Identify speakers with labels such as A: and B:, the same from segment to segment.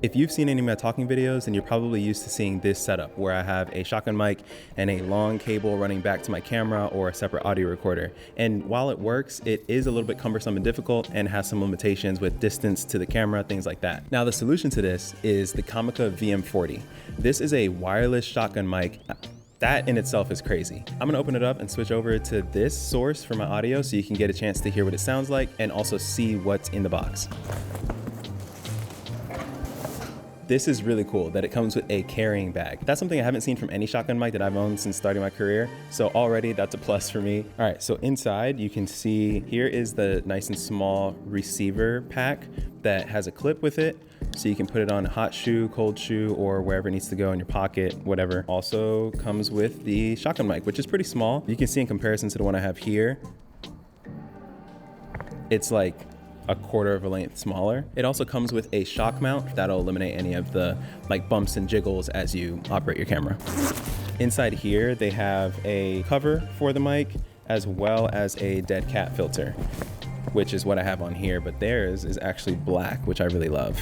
A: If you've seen any of my talking videos, then you're probably used to seeing this setup where I have a shotgun mic and a long cable running back to my camera or a separate audio recorder. And while it works, it is a little bit cumbersome and difficult and has some limitations with distance to the camera, things like that. Now, the solution to this is the Comica VM40. This is a wireless shotgun mic. That in itself is crazy. I'm gonna open it up and switch over to this source for my audio so you can get a chance to hear what it sounds like and also see what's in the box. This is really cool that it comes with a carrying bag. That's something I haven't seen from any shotgun mic that I've owned since starting my career. So already that's a plus for me. All right, so inside you can see here is the nice and small receiver pack that has a clip with it. So you can put it on a hot shoe, cold shoe, or wherever it needs to go in your pocket, whatever. Also comes with the shotgun mic, which is pretty small. You can see in comparison to the one I have here, it's like a quarter of a length smaller. It also comes with a shock mount that'll eliminate any of the like bumps and jiggles as you operate your camera. Inside here, they have a cover for the mic as well as a dead cat filter, which is what I have on here, but theirs is actually black, which I really love.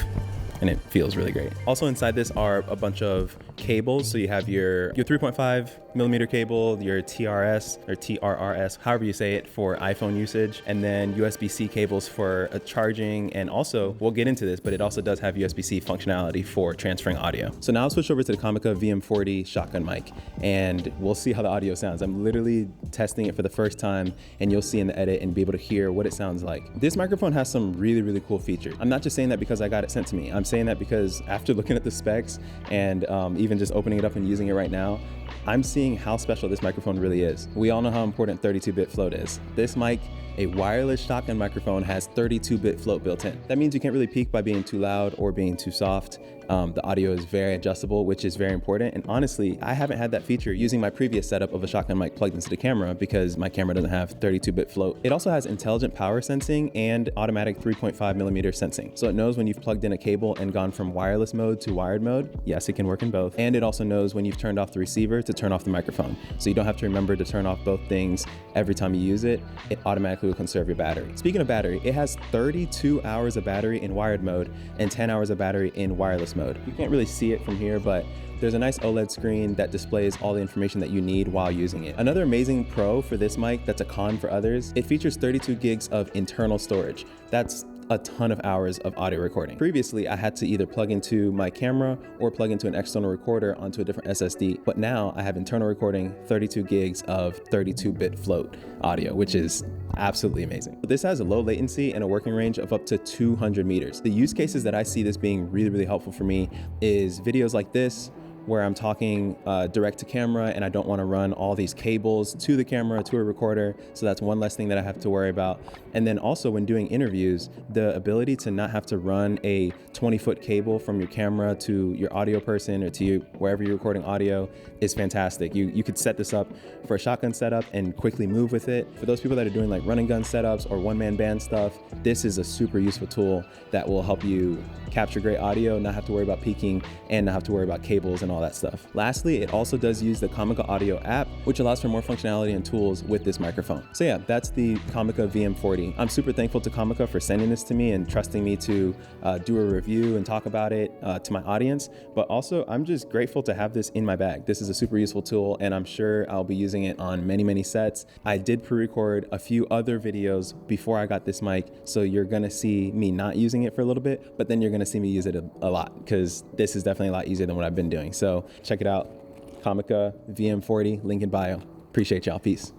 A: And it feels really great. Also inside this are a bunch of cables. So you have your 3.5 millimeter cable, your TRS or TRRS, however you say it, for iPhone usage, and then USB-C cables for charging. And also, we'll get into this, but it also does have USB-C functionality for transferring audio. So now I'll switch over to the Comica VM40 shotgun mic and we'll see how the audio sounds. I'm literally testing it for the first time and you'll see in the edit and be able to hear what it sounds like. This microphone has some really, really cool features. I'm not just saying that because I got it sent to me. I'm saying that because after looking at the specs and even just opening it up and using it right now, I'm seeing how special this microphone really is. We all know how important 32-bit float is. This mic, a wireless shotgun microphone, has 32-bit float built in. That means you can't really peak by being too loud or being too soft. The audio is very adjustable, which is very important. And honestly, I haven't had that feature using my previous setup of a shotgun mic plugged into the camera because my camera doesn't have 32-bit float. It also has intelligent power sensing and automatic 3.5 millimeter sensing. So it knows when you've plugged in a cable and gone from wireless mode to wired mode. Yes, it can work in both. And it also knows when you've turned off the receiver to turn off the microphone. So you don't have to remember to turn off both things every time you use it. It automatically will conserve your battery. Speaking of battery, it has 32 hours of battery in wired mode and 10 hours of battery in wireless mode. You can't really see it from here, but there's a nice OLED screen that displays all the information that you need while using it. Another amazing pro for this mic that's a con for others, it features 32 gigs of internal storage. That's a ton of hours of audio recording. Previously, I had to either plug into my camera or plug into an external recorder onto a different SSD, but now I have internal recording, 32 gigs of 32-bit float audio, which is absolutely amazing. This has a low latency and a working range of up to 200 meters. The use cases that I see this being really, really helpful for me is videos like this, where I'm talking direct to camera and I don't want to run all these cables to the camera, to a recorder. So that's one less thing that I have to worry about. And then also when doing interviews, the ability to not have to run a 20-foot cable from your camera to your audio person or to you, wherever you're recording audio is fantastic. You could set this up for a shotgun setup and quickly move with it. For those people that are doing like run and gun setups or one-man band stuff, this is a super useful tool that will help you capture great audio, not have to worry about peaking, and not have to worry about cables and all that stuff. Lastly, it also does use the Comica Audio app, which allows for more functionality and tools with this microphone. So yeah, that's the Comica VM40. I'm super thankful to Comica for sending this to me and trusting me to do a review and talk about it to my audience. But also, I'm just grateful to have this in my bag. This is a super useful tool, and I'm sure I'll be using it on many, many sets. I did pre-record a few other videos before I got this mic, so you're gonna see me not using it for a little bit, but then you're gonna see me use it a lot, because this is definitely a lot easier than what I've been doing. So check it out, Comica VM40, link in bio. Appreciate y'all, peace.